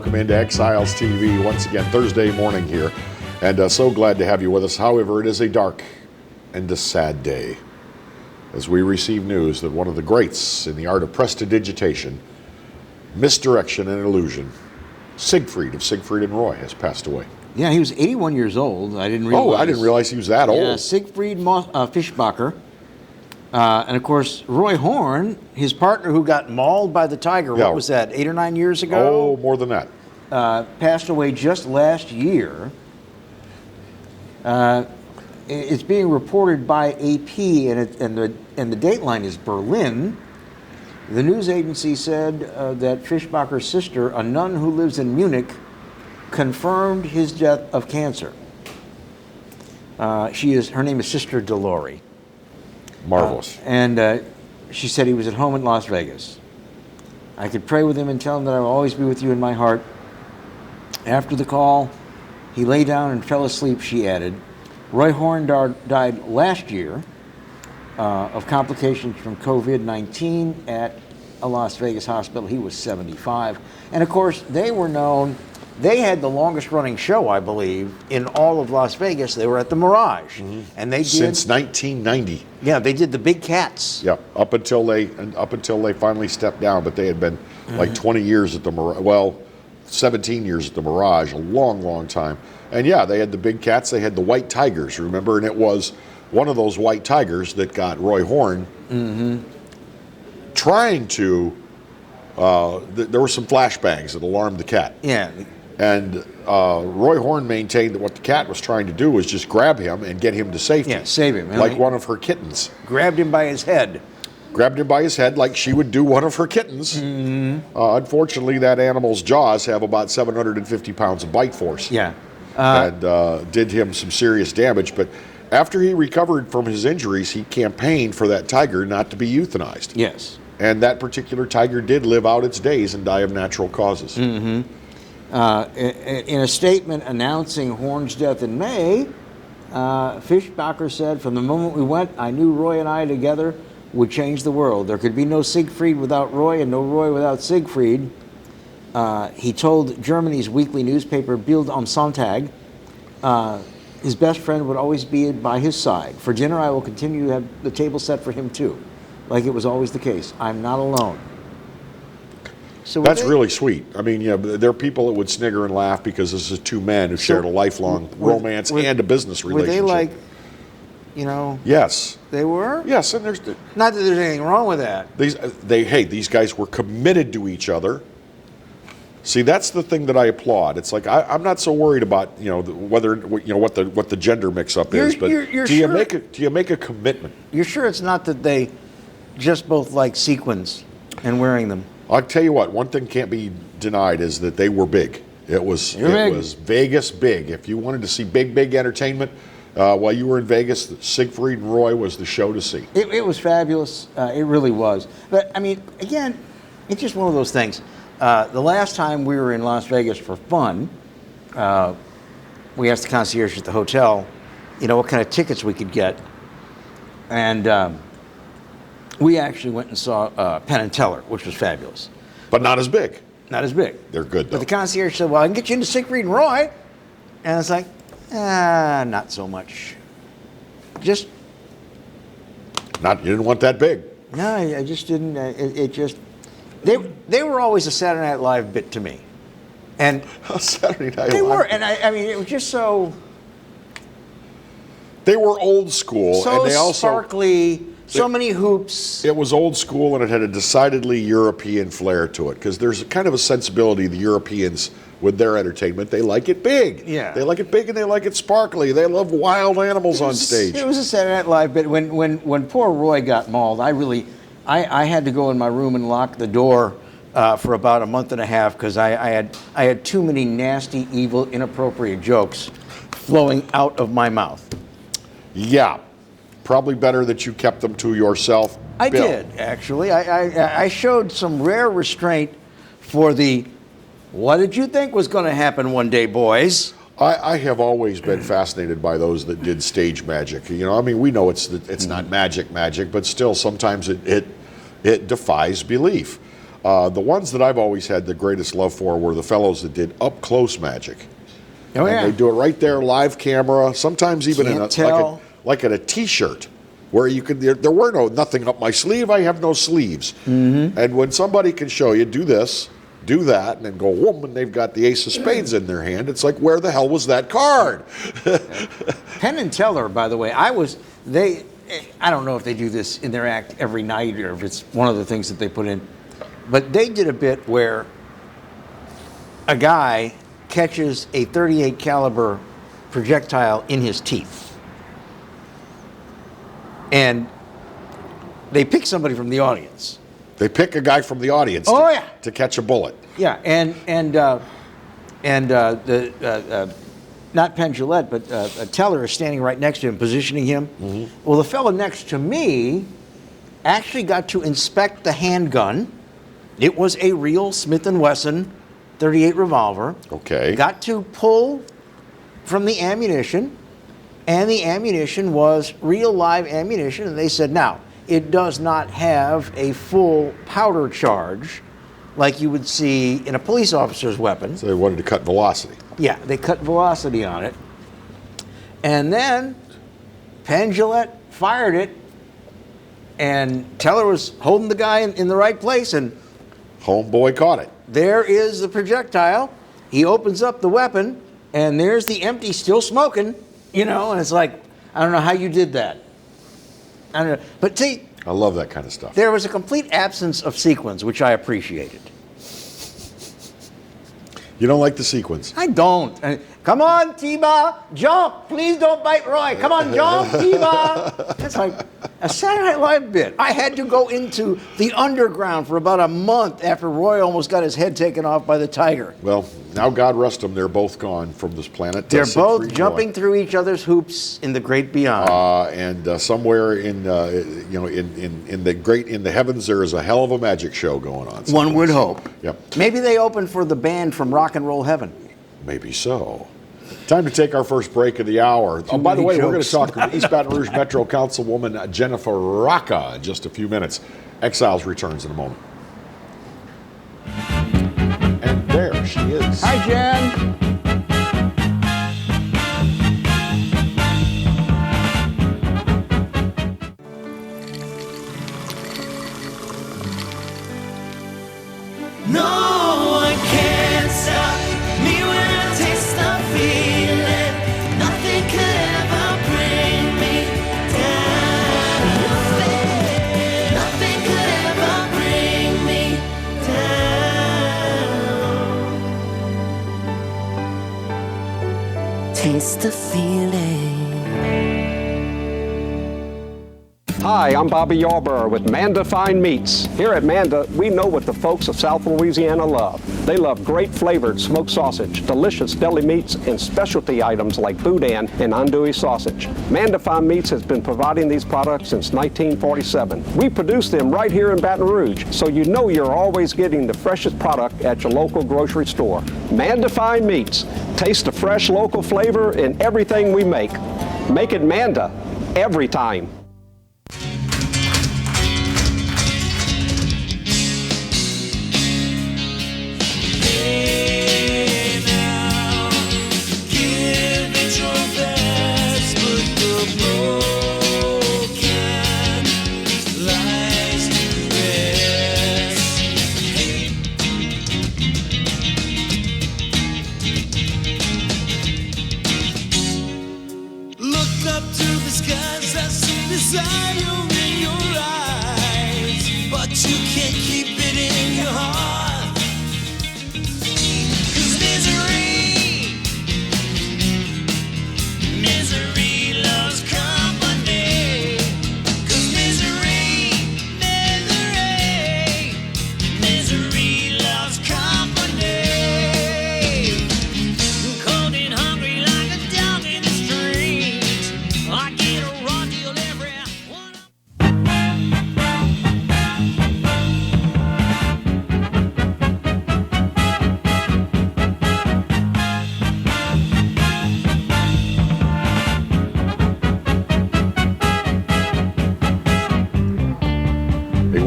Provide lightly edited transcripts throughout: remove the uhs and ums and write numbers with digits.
welcome into Exiles TV once again, Thursday morning here. And so glad to have you with us. However, it is a dark and a sad day as we receive news that one of the greats in the art of prestidigitation, misdirection, and illusion, Siegfried of Siegfried and Roy, has passed away. Yeah, he was 81 years old. I didn't realize. Oh, I didn't realize he was that old. Siegfried Fischbacher. And of course, Roy Horn, his partner who got mauled by the tiger, what was that, 8 or 9 years ago? Oh, more than that. Passed away just last year. It's being reported by AP, and the dateline is Berlin. The news agency said that Fischbacher's sister, a nun who lives in Munich, confirmed his death of cancer. Her name is Sister Dolori. Marvelous. And she said he was at home in Las Vegas. I could pray with him and tell him that I will always be with you in my heart. After the call, he lay down and fell asleep, she added. Roy Horn died last year of complications from COVID-19 at a Las Vegas hospital. He was 75. And of course, they were known. They had the longest running show, I believe, in all of Las Vegas. They were at the Mirage. Mm-hmm. And they did since 1990. Yeah, they did the Big Cats. Yeah, up until they finally stepped down, but they had been like 20 years at the Mirage. Well, 17 years at the Mirage, a long, long time. And yeah, they had the Big Cats, they had the White Tigers, remember? And it was one of those White Tigers that got Roy Horn trying to, there were some flashbangs that alarmed the cat. Yeah. And Roy Horn maintained that what the cat was trying to do was just grab him and get him to safety. Yeah, save him. Like one of her kittens. Grabbed him by his head. Grabbed him by his head like she would do one of her kittens. Unfortunately, that animal's jaws have about 750 pounds of bite force. Yeah. And did him some serious damage. But after he recovered from his injuries, he campaigned for that tiger not to be euthanized. Yes. And that particular tiger did live out its days and die of natural causes. In a statement announcing Horn's death in May, Fischbacher said, "From the moment we went, I knew Roy and I together would change the world. There could be no Siegfried without Roy and no Roy without Siegfried." He told Germany's weekly newspaper Bild am Sonntag his best friend would always be by his side. For dinner, I will continue to have the table set for him too, like it was always the case. I'm not alone. So that's really sweet. I mean, yeah, there are people that would snigger and laugh because this is two men who shared a lifelong romance and a business relationship. Were they like, you know? Yes. They were? Yes, and there's not that there's anything wrong with that. These guys were committed to each other. See, that's the thing that I applaud. It's like I'm not so worried about whether what the gender mix-up is, but do you make a commitment? You're sure it's not that they just both like sequins and wearing them? I'll tell you what. One thing can't be denied is that they were big. It was Vegas big. If you wanted to see big entertainment while you were in Vegas, Siegfried and Roy was the show to see. It was fabulous. It really was. But I mean, again, it's just one of those things. The last time we were in Las Vegas for fun, we asked the concierge at the hotel, what kind of tickets we could get, and we actually went and saw Penn and Teller, which was fabulous. But not as big. Not as big. They're good, though. But the concierge said, well, I can get you into Siegfried and Roy. And it's like, not so much. You didn't want that big. No, I just didn't. They were always a Saturday Night Live bit to me. And Saturday Night Live. They were, and I mean, it was just so... They were old school. So and they also sparkly, so many hoops. It was old school, and it had a decidedly European flair to it, because there's kind of a sensibility, the Europeans, with their entertainment. They like it big. Yeah. They like it big, and they like it sparkly. They love wild animals on stage. It was a Saturday Night Live bit. When poor Roy got mauled, I had to go in my room and lock the door for about a month and a half, because I had too many nasty, evil, inappropriate jokes flowing out of my mouth. Yeah, probably better that you kept them to yourself. I did, actually. I showed some rare restraint for the, what did you think was going to happen one day, boys? I have always been fascinated by those that did stage magic. I mean, we know it's not magic, but still sometimes it defies belief. The ones that I've always had the greatest love for were the fellows that did up close magic. Oh, yeah. And they do it right there, live camera. Sometimes even Can't tell. like in a T-shirt, where you could there were nothing up my sleeve. I have no sleeves. Mm-hmm. And when somebody can show you do this, do that, and then go whoom, and they've got the ace of spades in their hand. It's like, where the hell was that card? Penn and Teller, by the way, I don't know if they do this in their act every night or if it's one of the things that they put in, but they did a bit where a guy catches a .38 caliber projectile in his teeth, and they pick somebody from the audience. They pick a guy from the audience to catch a bullet. Yeah, and not Penn Jillette, but Teller is standing right next to him, positioning him. Mm-hmm. Well, the fellow next to me actually got to inspect the handgun. It was a real Smith & Wesson .38 revolver. Okay. Got to pull from the ammunition, and the ammunition was real live ammunition, and they said, now, it does not have a full powder charge like you would see in a police officer's weapon. So they wanted to cut velocity. Yeah, they cut velocity on it. And then Penn Jillette fired it, and Teller was holding the guy in the right place, and Homeboy caught it. there is the projectile. He opens up the weapon, and there's the empty, still smoking, and it's like, I don't know how you did that. I don't know. But see, I love that kind of stuff. there was a complete absence of sequence, which I appreciated. You don't like the sequence? I don't. Come on, T-Bar, jump. Please don't bite Roy. Come on, jump, T-Bar. It's like a Saturday Night Live bit. I had to go into the underground for about a month after Roy almost got his head taken off by the tiger. Well, now God rest them, they're both gone from this planet. They're both jumping through each other's hoops in the great beyond. And somewhere in the heavens, there is a hell of a magic show going on. One would hope. Yep. Maybe they opened for the band from Rock and Roll Heaven. Maybe so. Time to take our first break of the hour. Oh, by the way, we're going to talk to East Baton Rouge Metro Councilwoman Jennifer Rocca in just a few minutes. Exiles returns in a moment. And there she is. Hi, Jen. No one can stop me when I taste the feeling. Nothing could ever bring me down. Nothing could ever bring me down. Taste the feeling. Hi, I'm Bobby Yarborough with Manda Fine Meats. Here at Manda, we know what the folks of South Louisiana love. They love great flavored smoked sausage, delicious deli meats, and specialty items like boudin and andouille sausage. Manda Fine Meats has been providing these products since 1947. We produce them right here in Baton Rouge, so you know you're always getting the freshest product at your local grocery store. Manda Fine Meats. Taste the fresh local flavor in everything we make. Make it Manda every time.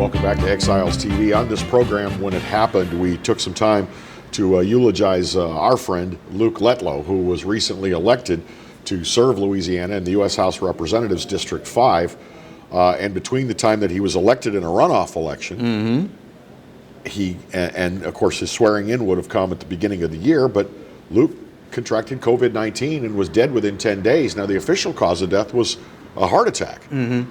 Welcome back to Exiles TV. On this program, when it happened, we took some time to eulogize our friend Luke Letlow, who was recently elected to serve Louisiana in the U.S. House of Representatives District 5. And between the time that he was elected in a runoff election, and of course his swearing in would have come at the beginning of the year, but Luke contracted COVID-19 and was dead within 10 days. Now the official cause of death was a heart attack,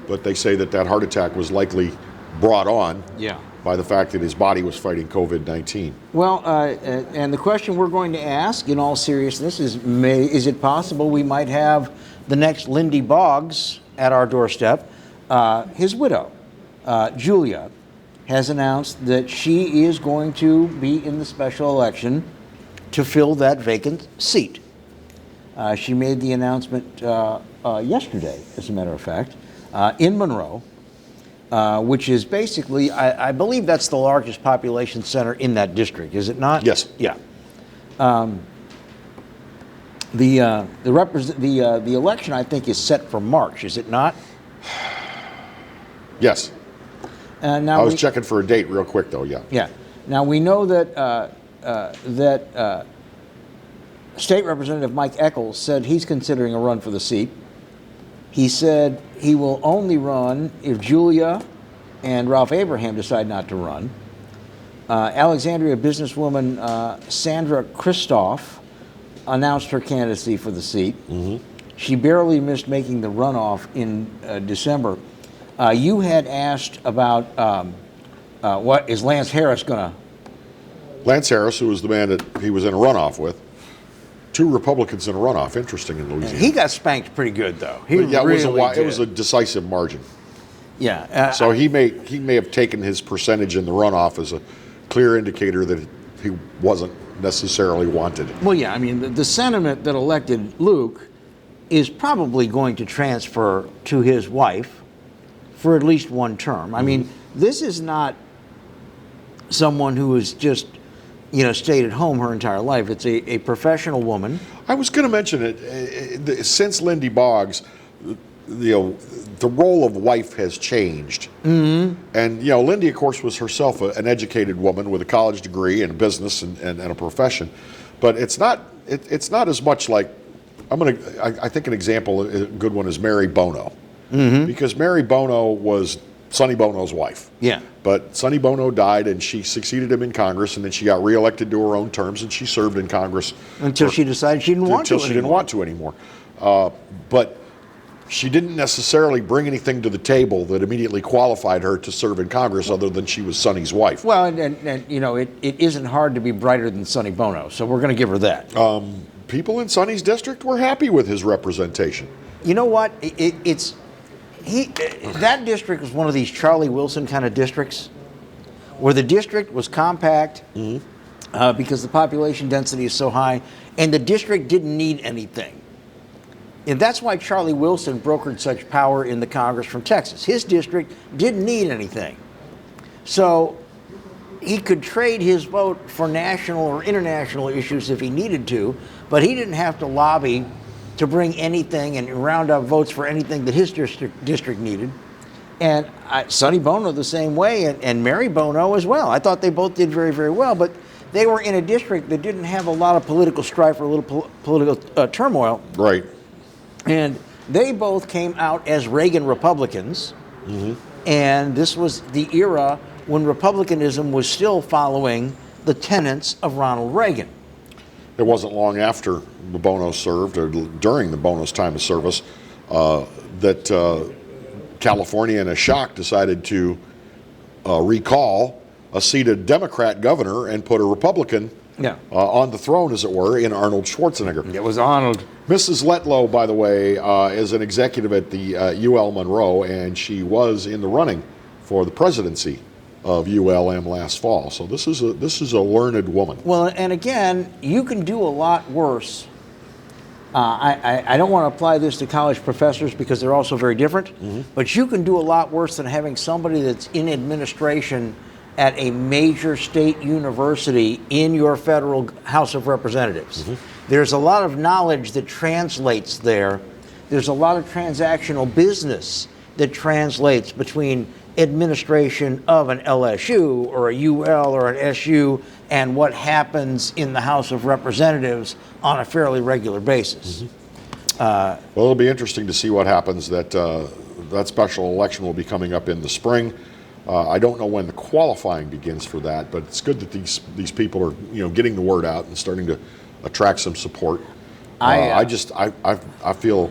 but they say that heart attack was likely brought on by the fact that his body was fighting COVID-19. Well, and the question we're going to ask, in all seriousness, is it possible we might have the next Lindy Boggs at our doorstep? His widow, Julia, has announced that she is going to be in the special election to fill that vacant seat. She made the announcement yesterday, as a matter of fact, in Monroe, which is basically, I believe that's the largest population center in that district, is it not? Yes. Yeah. The election, I think, is set for March, is it not? Yes. Now I was checking for a date real quick, though, yeah. Yeah. Now, we know that State Representative Mike Echols said he's considering a run for the seat. He said he will only run if Julia and Ralph Abraham decide not to run. Alexandria businesswoman Sandra Kristoff announced her candidacy for the seat. She barely missed making the runoff in December. You had asked about what is Lance Harris going to... Lance Harris, who was the man that he was in a runoff with, 2 Republicans in a runoff. Interesting in Louisiana. He got spanked pretty good, though. He Yeah, really it was a decisive margin. Yeah. So he may have taken his percentage in the runoff as a clear indicator that he wasn't necessarily wanted. Well, yeah, I mean, the sentiment that elected Luke is probably going to transfer to his wife for at least one term. I mean, this is not someone who has just, stayed at home her entire life. It's a professional woman. I was going to mention it. Since Lindy Boggs, the role of wife has changed. And, Lindy, of course, was herself an educated woman with a college degree and business and a profession. But it's not as much like, I think an example, a good one is Mary Bono. Because Mary Bono was Sonny Bono's wife. Yeah. But Sonny Bono died, and she succeeded him in Congress, and then she got reelected to her own terms, and she served in Congress Until she decided she didn't want to until she didn't want to anymore. But she didn't necessarily bring anything to the table that immediately qualified her to serve in Congress, other than she was Sonny's wife. Well, and it isn't hard to be brighter than Sonny Bono, so we're going to give her that. People in Sonny's district were happy with his representation. You know what? That district was one of these Charlie Wilson kind of districts, where the district was compact because the population density is so high, and the district didn't need anything. And that's why Charlie Wilson brokered such power in the Congress from Texas. His district didn't need anything. So he could trade his vote for national or international issues if he needed to, but he didn't have to lobby to bring anything and round up votes for anything that his district needed. And Sonny Bono the same way, and Mary Bono as well. I thought they both did very, very well, but they were in a district that didn't have a lot of political strife or a little political turmoil. Right. And they both came out as Reagan Republicans, and this was the era when Republicanism was still following the tenets of Ronald Reagan. It wasn't long after the Bono served, or during the Bono's time of service, that California, in a shock, decided to recall a seated Democrat governor and put a Republican on the throne, as it were, in Arnold Schwarzenegger. It was Arnold. Mrs. Letlow, by the way, is an executive at the UL Monroe, and she was in the running for the presidency of ULM last fall. So this is a learned woman. Well, and again, you can do a lot worse. I don't want to apply this to college professors because they're also very different, but you can do a lot worse than having somebody that's in administration at a major state university in your federal House of Representatives. There's a lot of knowledge that translates there. There's a lot of transactional business that translates between administration of an LSU or a UL or an SU and what happens in the House of Representatives on a fairly regular basis. Well, it'll be interesting to see what happens. That special election will be coming up in the spring. I don't know when the qualifying begins for that, but it's good that these people are getting the word out and starting to attract some support. I feel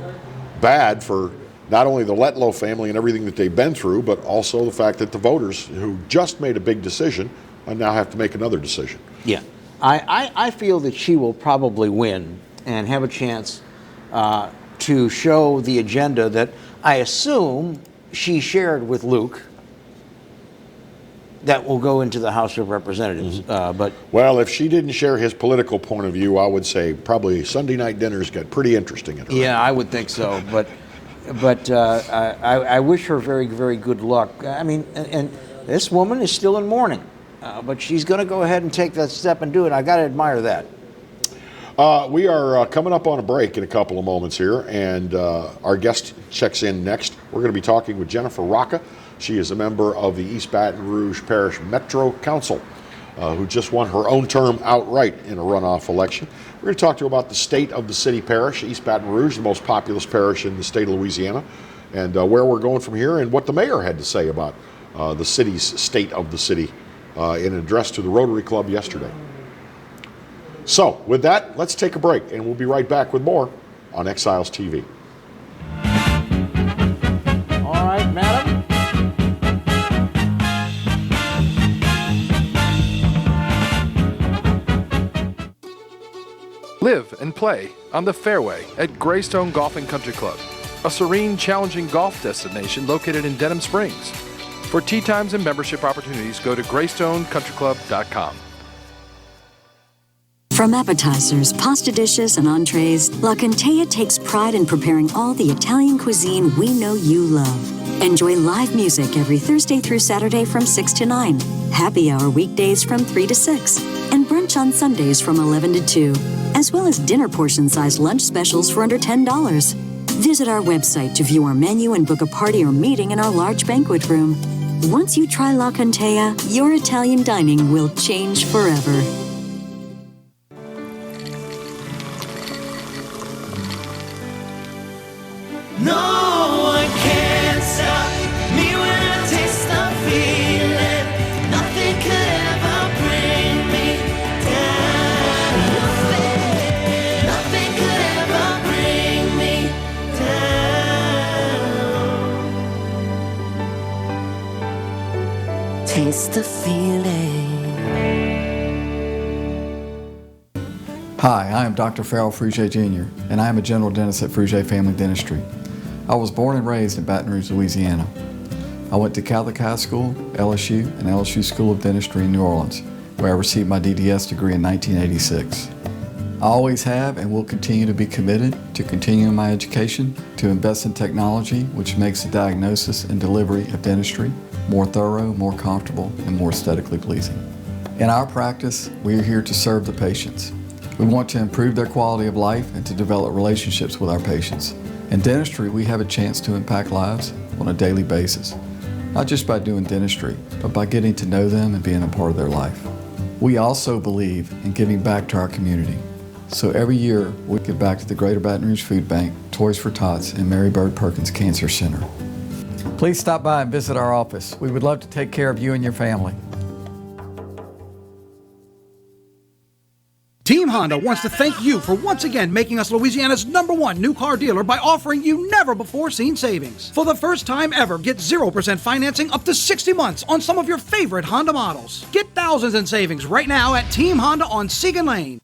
bad for not only the Letlow family and everything that they've been through, but also the fact that the voters who just made a big decision now have to make another decision. Yeah, I feel that she will probably win and have a chance to show the agenda that I assume she shared with Luke that will go into the House of Representatives. Well, if she didn't share his political point of view, I would say probably Sunday night dinners get pretty interesting at her. Yeah, I would think so. But I wish her very, very good luck. I mean, and this woman is still in mourning, but she's going to go ahead and take that step and do it. I got to admire that. We are coming up on a break in a couple of moments here, and our guest checks in next. We're going to be talking with Jennifer Rocca. She is a member of the East Baton Rouge Parish Metro Council, who just won her own term outright in a runoff election. We're going to talk to her about the state of the city parish, East Baton Rouge, the most populous parish in the state of Louisiana, and where we're going from here and what the mayor had to say about the city's state of the city in an address to the Rotary Club yesterday. So, with that, let's take a break, and we'll be right back with more on Exiles TV. All right, madam. Live and play on the fairway at Greystone Golf and Country Club, a serene, challenging golf destination located in Denham Springs. For tee times and membership opportunities, go to GreystonecountryClub.com. From appetizers, pasta dishes, and entrees, La Contea takes pride in preparing all the Italian cuisine we know you love. Enjoy live music every Thursday through Saturday from 6 to 9, happy hour weekdays from 3 to 6, and brunch on Sundays from 11 to 2, as well as dinner portion-sized lunch specials for under $10. Visit our website to view our menu and book a party or meeting in our large banquet room. Once you try La Contea, your Italian dining will change forever. No one can stop me when I taste the feeling. Nothing could ever bring me down. Nothing could ever bring me down. Taste the feeling. Hi, I am Dr. Farrell Fruget Jr., and I am a general dentist at Fruget Family Dentistry. I was born and raised in Baton Rouge, Louisiana. I went to Catholic High School, LSU, and LSU School of Dentistry in New Orleans, where I received my DDS degree in 1986. I always have and will continue to be committed to continuing my education, to invest in technology which makes the diagnosis and delivery of dentistry more thorough, more comfortable, and more aesthetically pleasing. In our practice, we are here to serve the patients. We want to improve their quality of life and to develop relationships with our patients. In dentistry, we have a chance to impact lives on a daily basis, not just by doing dentistry, but by getting to know them and being a part of their life. We also believe in giving back to our community. So every year, we give back to the Greater Baton Rouge Food Bank, Toys for Tots, and Mary Bird Perkins Cancer Center. Please stop by and visit our office. We would love to take care of you and your family. Team Honda wants to thank you for once again making us Louisiana's #1 new car dealer by offering you never-before-seen savings. For the first time ever, get 0% financing up to 60 months on some of your favorite Honda models. Get thousands in savings right now at Team Honda on Segan Lane.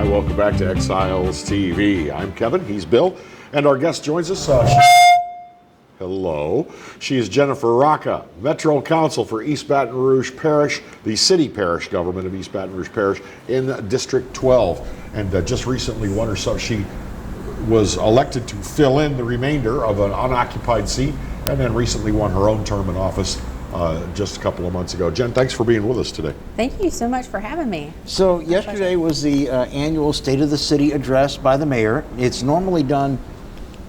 Welcome back to Exiles TV. I'm Kevin, he's Bill, and our guest joins us. Hello. She is Jennifer Rocca, Metro Council for East Baton Rouge Parish, the city parish government of East Baton Rouge Parish in District 12, and just recently won herself. She was elected to fill in the remainder of an unoccupied seat and then recently won her own term in office just a couple of months ago. Jen, thanks for being with us today. Thank you so much for having me. So yesterday was the annual State of the City address by the mayor. It's normally done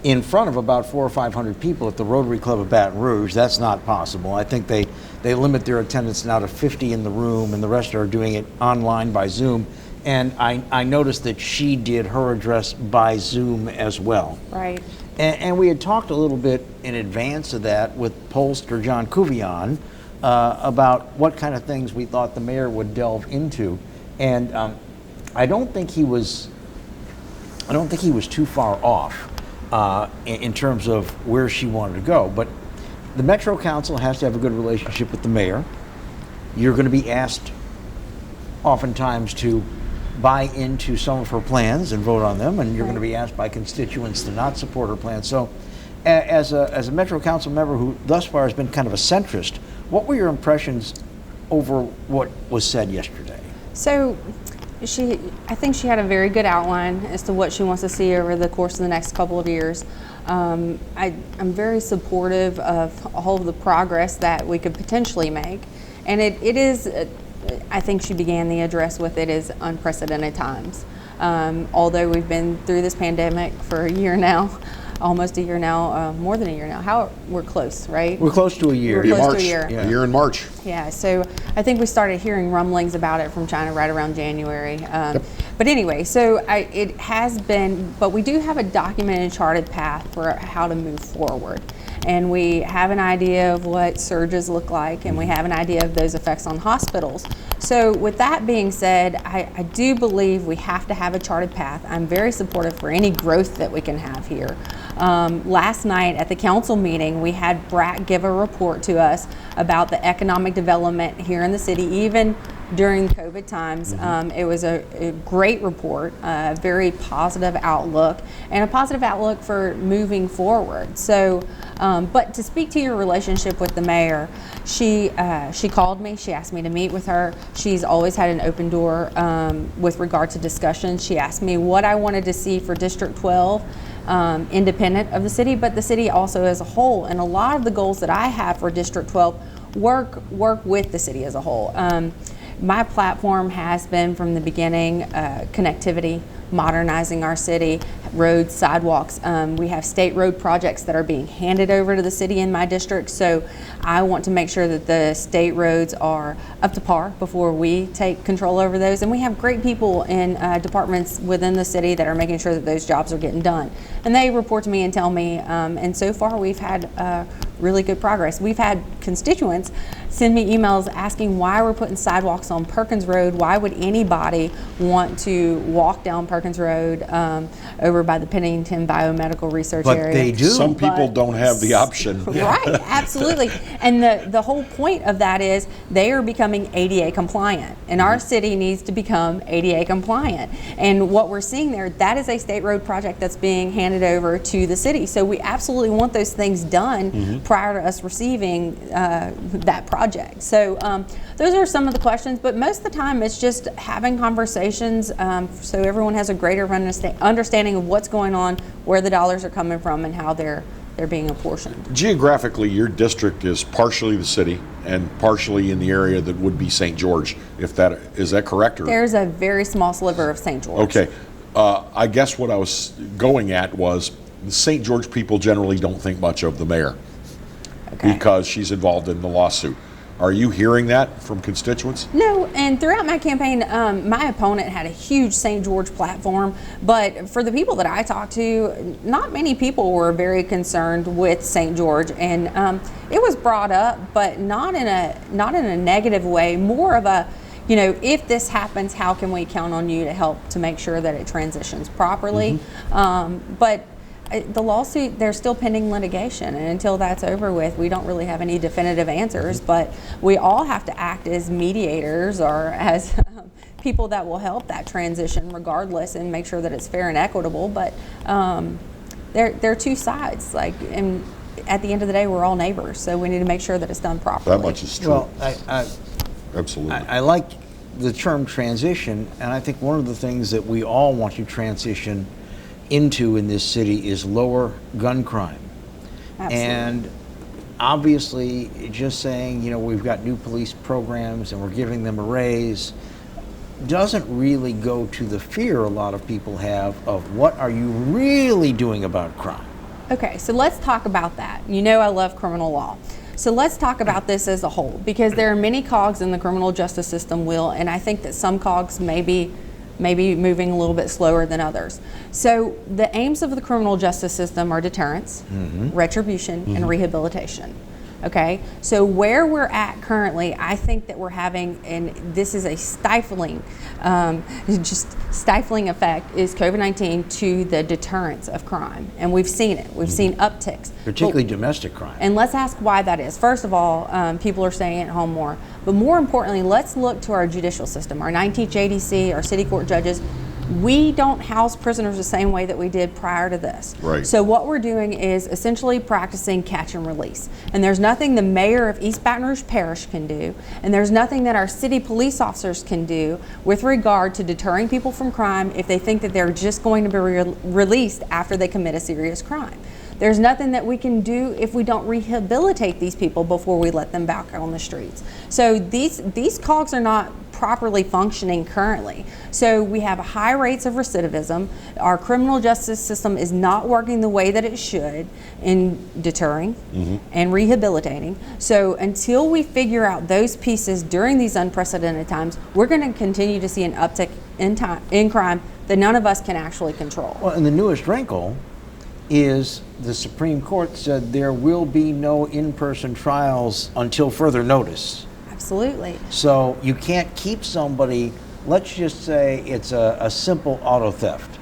in front of about 400 or 500 people at the Rotary Club of Baton Rouge. That's not possible. I think they limit their attendance now to 50 in the room, and the rest are doing it online by Zoom. And I noticed that she did her address by Zoom as well. Right. And we had talked a little bit in advance of that with pollster John Cuvion about what kind of things we thought the mayor would delve into. And I don't think he was too far off in terms of where she wanted to go. But the Metro Council has to have a good relationship with the mayor. You're going to be asked oftentimes to buy into some of her plans and vote on them, and you're going to be asked by constituents to not support her plans. So as a Metro Council member who thus far has been kind of a centrist, what were your impressions over what was said yesterday? So I think she had a very good outline as to what she wants to see over the course of the next couple of years. I'm very supportive of all of the progress that we could potentially make. And it is, I think she began the address with, it is unprecedented times. Although we've been through this pandemic for a year now, almost a year now, more than a year now. We're close, right? We're close to a year. We're close March. to a year. A year in March. Yeah, so I think we started hearing rumblings about it from China right around January. But anyway, so it has been, but we do have a documented charted path for how to move forward. And we have an idea of what surges look like, and we have an idea of those effects on hospitals. So with that being said, I do believe we have to have a charted path. I'm very supportive for any growth that we can have here. Last night at the council meeting, we had BRAC give a report to us about the economic development here in the city, even during COVID times. It was a great report, a very positive outlook, and a positive outlook for moving forward. So, but to speak to your relationship with the mayor, she called me, she asked me to meet with her. She's always had an open door with regard to discussions. She asked me what I wanted to see for District 12, independent of the city, but the city also as a whole. And a lot of the goals that I have for District 12 work with the city as a whole. My platform has been from the beginning connectivity, modernizing our city, roads, sidewalks. We have state road projects that are being handed over to the city in my district, so I want to make sure that the state roads are up to par before we take control over those. And we have great people in departments within the city that are making sure that those jobs are getting done. And they report to me and tell me, and so far we've had really good progress. We've had constituents send me emails asking why we're putting sidewalks on Perkins Road. Why would anybody want to walk down Perkins Road over by the Pennington Biomedical Research Area? But they do. Some people don't have the option. Right, absolutely. And the whole point of that is they are becoming ADA compliant, and our city needs to become ADA compliant. And what we're seeing there, that is a state road project that's being handed over to the city. So we absolutely want those things done prior to us receiving that project. So those are some of the questions, but most of the time it's just having conversations so everyone has a greater understanding of what's going on, where the dollars are coming from, and how they're being apportioned. Geographically, your district is partially the city and partially in the area that would be St. George. Is that correct? Or? There's a very small sliver of St. George. Okay. I guess what I was going at was the St. George people generally don't think much of the mayor because she's involved in the lawsuit. Are you hearing that from constituents? No, and throughout my campaign, my opponent had a huge St. George platform, but for the people that I talked to, not many people were very concerned with St. George, and it was brought up, but not in a negative way, more of a, you know, if this happens, how can we count on you to help to make sure that it transitions properly? But the lawsuit, they're still pending litigation, and until that's over with, we don't really have any definitive answers, but we all have to act as mediators or as people that will help that transition regardless and make sure that it's fair and equitable. But there are two sides, and at the end of the day, we're all neighbors, so we need to make sure that it's done properly. That much is true. Well, Absolutely. I like the term transition, and I think one of the things that we all want to transition into in this city is lower gun crime. Absolutely. And obviously, just saying, we've got new police programs and we're giving them a raise doesn't really go to the fear a lot of people have of what are you really doing about crime. Okay, so let's talk about that. I love criminal law. So let's talk about this as a whole, because there are many cogs in the criminal justice system, Will, and I think that some cogs may be moving a little bit slower than others. So the aims of the criminal justice system are deterrence, retribution, and rehabilitation. Okay, so where we're at currently, I think that we're having, and this is a stifling effect, is COVID-19 to the deterrence of crime. And we've seen it. We've seen upticks. Particularly domestic crime. And let's ask why that is. First of all, people are staying at home more. But more importantly, let's look to our judicial system, our 19th JDC, our city court judges. We don't house prisoners the same way that we did prior to this. Right. So what we're doing is essentially practicing catch and release. And there's nothing the mayor of East Baton Rouge Parish can do, and there's nothing that our city police officers can do with regard to deterring people from crime if they think that they're just going to be released after they commit a serious crime. There's nothing that we can do if we don't rehabilitate these people before we let them back on the streets. So these cogs are not properly functioning currently. So we have high rates of recidivism. Our criminal justice system is not working the way that it should in deterring and rehabilitating. So until we figure out those pieces during these unprecedented times, we're going to continue to see an uptick in crime that none of us can actually control. Well, and the newest wrinkle is the Supreme Court said there will be no in-person trials until further notice. Absolutely. So you can't keep somebody, let's just say it's a simple auto theft.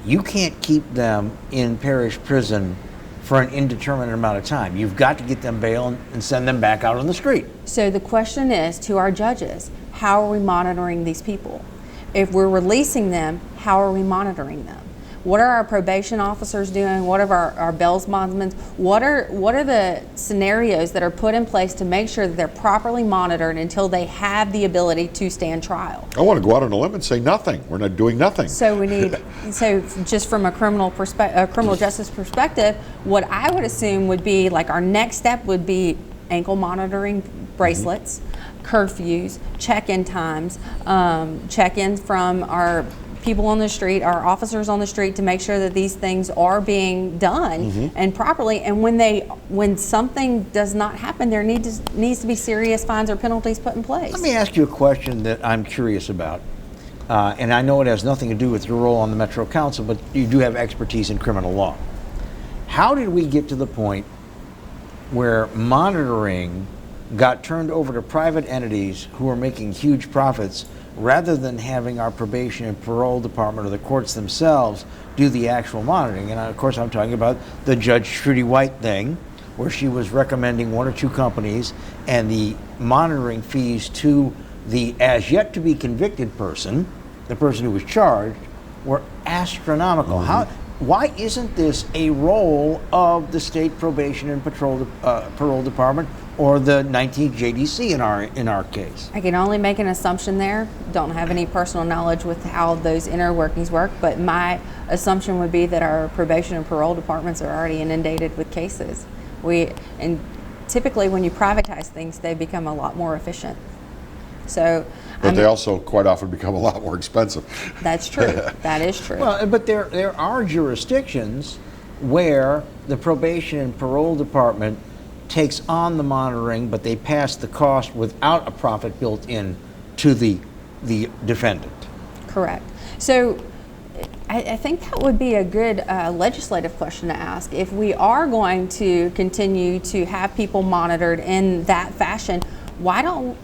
You can't keep them in parish prison for an indeterminate amount of time. You've got to get them bail and send them back out on the street. So the question is to our judges, how are we monitoring these people? If we're releasing them, how are we monitoring them? What are our probation officers doing? What are our bail bondsmen? What are the scenarios that are put in place to make sure that they're properly monitored until they have the ability to stand trial? I want to go out on a limb and say nothing. We're not doing nothing. So we need, so just from a criminal justice perspective, what I would assume would be like our next step would be ankle monitoring bracelets, curfews, check-in times, check-ins from our people on the street, our officers on the street, to make sure that these things are being done and properly. And when something does not happen, there needs to be serious fines or penalties put in place. Let me ask you a question that I'm curious about. And I know it has nothing to do with your role on the Metro Council, but you do have expertise in criminal law. How did we get to the point where monitoring got turned over to private entities who are making huge profits, rather than having our probation and parole department or the courts themselves do the actual monitoring? And of course I'm talking about the Judge Trudy White thing, where she was recommending one or two companies, and the monitoring fees to the as yet to be convicted person, the person who was charged, were astronomical. Why isn't this a role of the state probation and parole department, or the 19th JDC in our case? I can only make an assumption there. Don't have any personal knowledge with how those inner workings work, but my assumption would be that our probation and parole departments are already inundated with cases. And typically when you privatize things, they become a lot more efficient. So, but they also quite often become a lot more expensive. That's true. That is true. Well, but there are jurisdictions where the probation and parole department takes on the monitoring, but they pass the cost without a profit built in to the defendant. Correct. So I think that would be a good legislative question to ask. If we are going to continue to have people monitored in that fashion, why don't,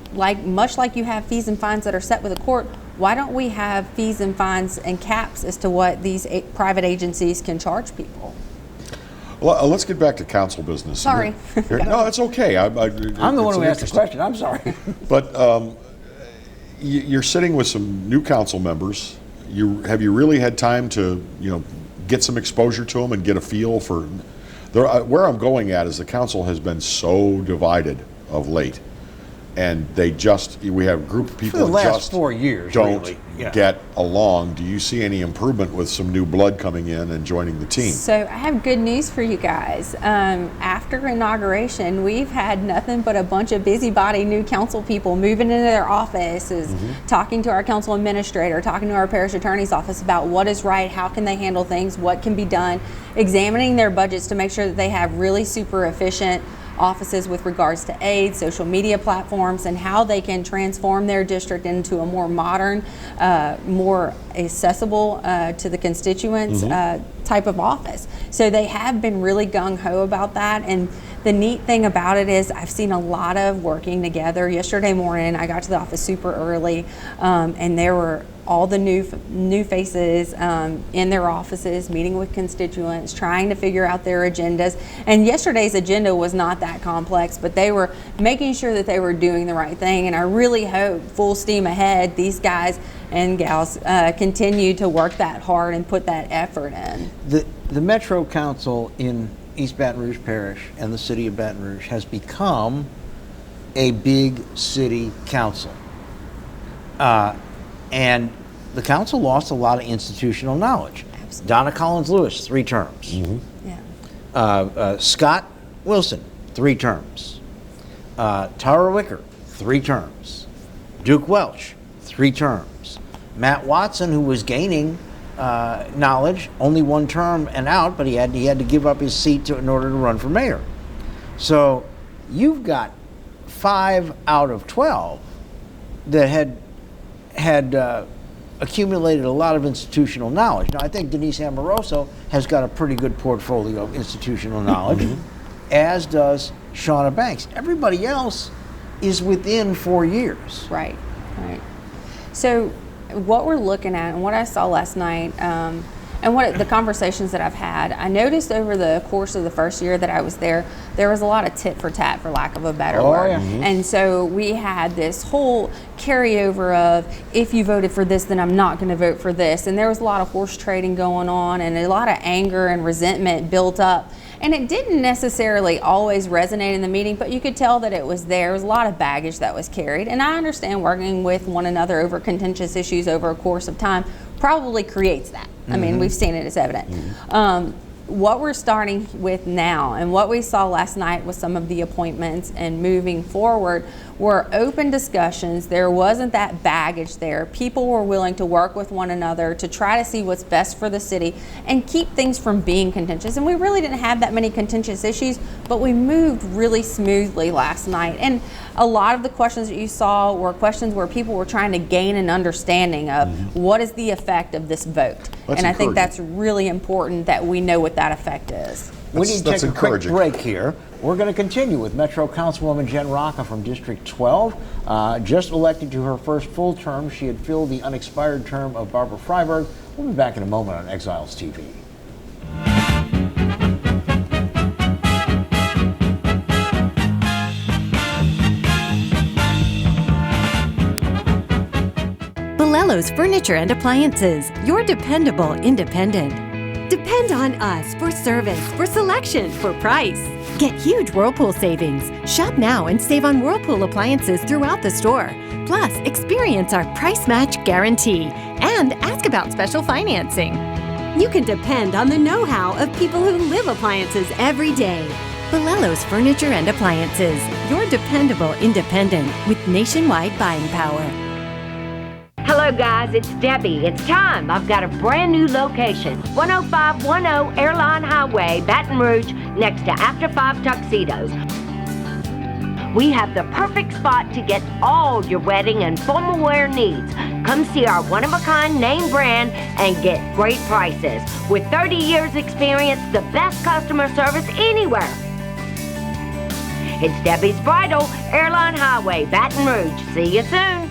much like you have fees and fines that are set with a court, why don't we have fees and fines and caps as to what these private agencies can charge people? Well, let's get back to council business. Sorry. No, it's okay. I'm the one who asked the question. I'm sorry. But you're sitting with some new council members. Have you really had time to get some exposure to them and get a feel for where I'm going at is the council has been so divided of late. and we have a group of people For the who last just 4 years, don't really. Yeah. get along. Do you see any improvement with some new blood coming in and joining the team? So I have good news for you guys. After inauguration, we've had nothing but a bunch of busybody new council people moving into their offices, talking to our council administrator, talking to our parish attorney's office about what is right, how can they handle things, what can be done, examining their budgets to make sure that they have really super efficient offices with regards to aid, social media platforms, and how they can transform their district into a more modern, more accessible to the constituents type of office. So they have been really gung-ho about that. And the neat thing about it is I've seen a lot of working together. Yesterday morning, I got to the office super early, and there were all the new faces in their offices, meeting with constituents, trying to figure out their agendas. And yesterday's agenda was not that complex, but they were making sure that they were doing the right thing. And I really hope, full steam ahead, these guys and gals continue to work that hard and put that effort in. The Metro Council in East Baton Rouge Parish and the city of Baton Rouge has become a big city council. And the council lost a lot of institutional knowledge. Absolutely. Donna Collins Lewis, 3 terms. Yeah. Scott Wilson, 3 terms. Tara Wicker, 3 terms. Duke Welch, 3 terms. Matt Watson, who was gaining knowledge, only 1 term and out, but he had to give up his seat in order to run for mayor. So you've got 5 out of 12 that had accumulated a lot of institutional knowledge. Now, I think Denise Amoroso has got a pretty good portfolio of institutional knowledge, as does Shauna Banks. Everybody else is within 4 years. Right. So what we're looking at and what I saw last night, and what the conversations that I've had, I noticed over the course of the first year that I was there was a lot of tit for tat, for lack of a better word. Yeah. And so we had this whole carryover of, if you voted for this, then I'm not going to vote for this. And there was a lot of horse trading going on and a lot of anger and resentment built up. And it didn't necessarily always resonate in the meeting, but you could tell that it was there. There was a lot of baggage that was carried. And I understand working with one another over contentious issues over a course of time probably creates that. I mean, we've seen it, it's evident. What we're starting with now and what we saw last night with some of the appointments and moving forward were open discussions. There wasn't that baggage there. People were willing to work with one another to try to see what's best for the city and keep things from being contentious. And we really didn't have that many contentious issues, but we moved really smoothly last night. And a lot of the questions that you saw were questions where people were trying to gain an understanding of what is the effect of this vote. And I think that's really important that we know what that effect is. We need to take a quick encouraging. break here. We're going to continue with Metro Councilwoman Jen Rocca from District 12. Just elected to her first full term. She had filled the unexpired term of Barbara Freiberg. We'll be back in a moment on Exiles TV. Balello's Furniture and Appliances, your dependable independent. Depend on us for service, for selection, for price. Get huge Whirlpool savings. Shop now and save on Whirlpool appliances throughout the store. Plus, experience our price match guarantee and ask about special financing. You can depend on the know-how of people who live appliances every day. Balello's Furniture and Appliances, your dependable independent with nationwide buying power. Hello guys, it's Debbie. It's time. I've got a brand new location. 10510 Airline Highway, Baton Rouge, next to After 5 Tuxedos. We have the perfect spot to get all your wedding and formal wear needs. Come see our one-of-a-kind name brand and get great prices. With 30 years experience, the best customer service anywhere. It's Debbie's Bridal, Airline Highway, Baton Rouge. See you soon.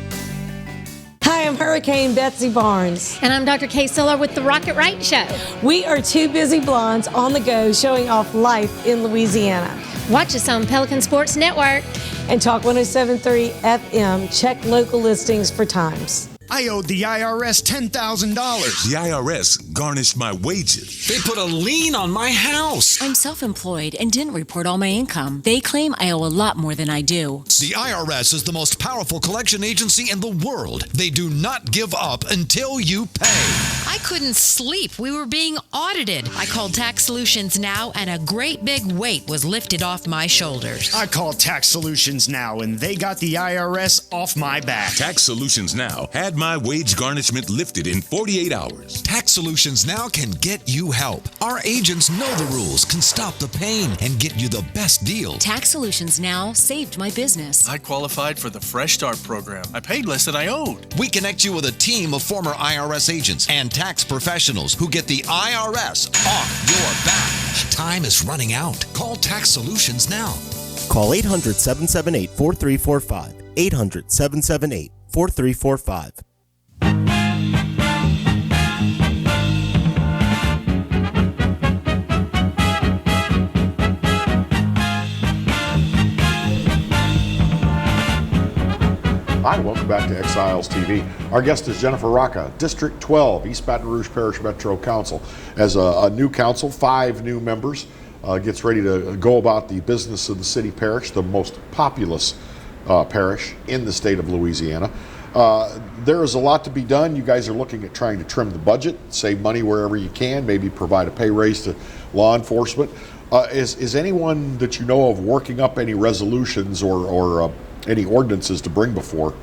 Hi, I'm Hurricane Betsy Barnes. And I'm Dr. Kay Siller with The Rocket Right Show. We are 2 busy blondes on the go showing off life in Louisiana. Watch us on Pelican Sports Network. And Talk 107.3 FM. Check local listings for times. I owed the IRS $10,000. The IRS garnished my wages. They put a lien on my house. I'm self-employed and didn't report all my income. They claim I owe a lot more than I do. The IRS is the most powerful collection agency in the world. They do not give up until you pay. I couldn't sleep. We were being audited. I called Tax Solutions Now, and a great big weight was lifted off my shoulders. I called Tax Solutions Now, and they got the IRS off my back. Tax Solutions Now had my wage garnishment lifted in 48 hours. Tax Solutions Now can get you help. Our agents know the rules, can stop the pain, and get you the best deal. Tax Solutions Now saved my business. I qualified for the Fresh Start program. I paid less than I owed. We connect you with a team of former IRS agents and tax professionals who get the IRS off your back. Time is running out. Call Tax Solutions now. Call 800-778-4345. 800-778-4345. Hi, welcome back to Exiles TV. Our guest is Jennifer Rocca, District 12, East Baton Rouge Parish Metro Council. As a new council, 5 new members, gets ready to go about the business of the city parish, the most populous parish in the state of Louisiana. There is a lot to be done. You guys are looking at trying to trim the budget, save money wherever you can, maybe provide a pay raise to law enforcement. Is anyone that you know of working up any resolutions or any ordinances to bring before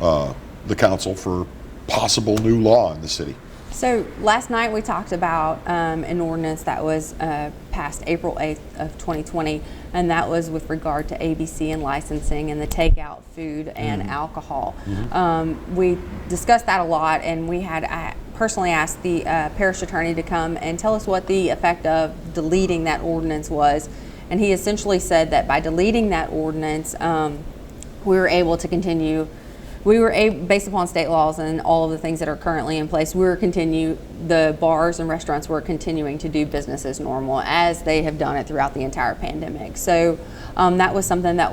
the council for possible new law in the city? So last night we talked about an ordinance that was passed April 8th of 2020, and that was with regard to ABC and licensing and the takeout food and alcohol. We discussed that a lot, and I personally asked the parish attorney to come and tell us what the effect of deleting that ordinance was. And he essentially said that by deleting that ordinance, we were able to continue. Based upon state laws and all of the things that are currently in place, the bars and restaurants were continuing to do business as normal as they have done it throughout the entire pandemic. So that was something that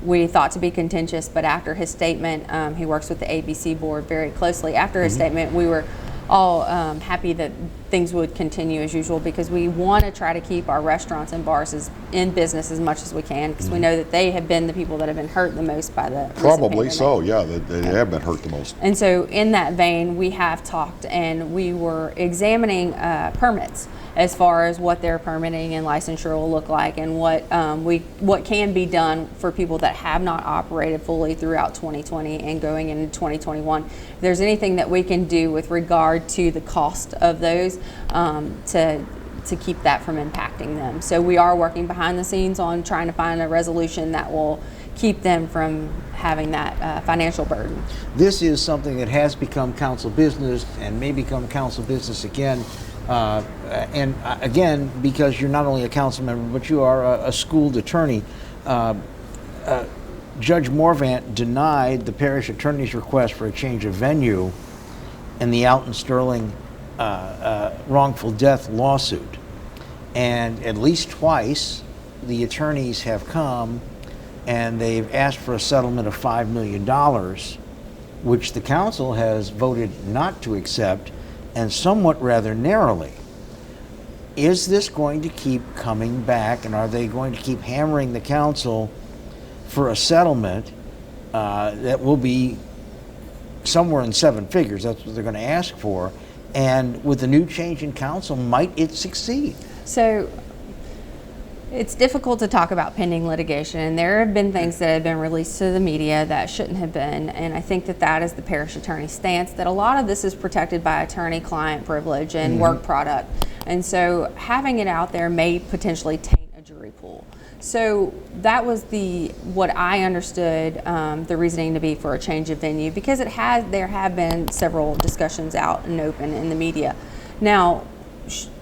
we thought to be contentious, but after his statement, he works with the ABC board very closely. After his statement, we were all happy that things would continue as usual, because we want to try to keep our restaurants and bars in business as much as we can, because we know that they have been the people that have been hurt the most by the Probably so, yeah, they have been hurt the most. And so in that vein, we have talked, and we were examining permits as far as what their permitting and licensure will look like, and what can be done for people that have not operated fully throughout 2020 and going into 2021. If there's anything that we can do with regard to the cost of those to keep that from impacting them. So we are working behind the scenes on trying to find a resolution that will keep them from having that financial burden. This is something that has become council business and may become council business again. And again, because you're not only a council member, but you are a schooled attorney. Judge Morvant denied the parish attorney's request for a change of venue in the Alton Sterling wrongful death lawsuit. And at least twice, the attorneys have come and they've asked for a settlement of $5 million, which the council has voted not to accept, and somewhat rather narrowly. Is this going to keep coming back, and are they going to keep hammering the council for a settlement that will be somewhere in 7 figures? That's what they're going to ask for. And with the new change in council, might it succeed? So it's difficult to talk about pending litigation, and there have been things that have been released to the media that shouldn't have been, and I think that is the parish attorney's stance, that a lot of this is protected by attorney-client privilege and work product, and so having it out there may potentially taint a jury pool. So that was what I understood the reasoning to be for a change of venue, because there have been several discussions out and open in the media. Now,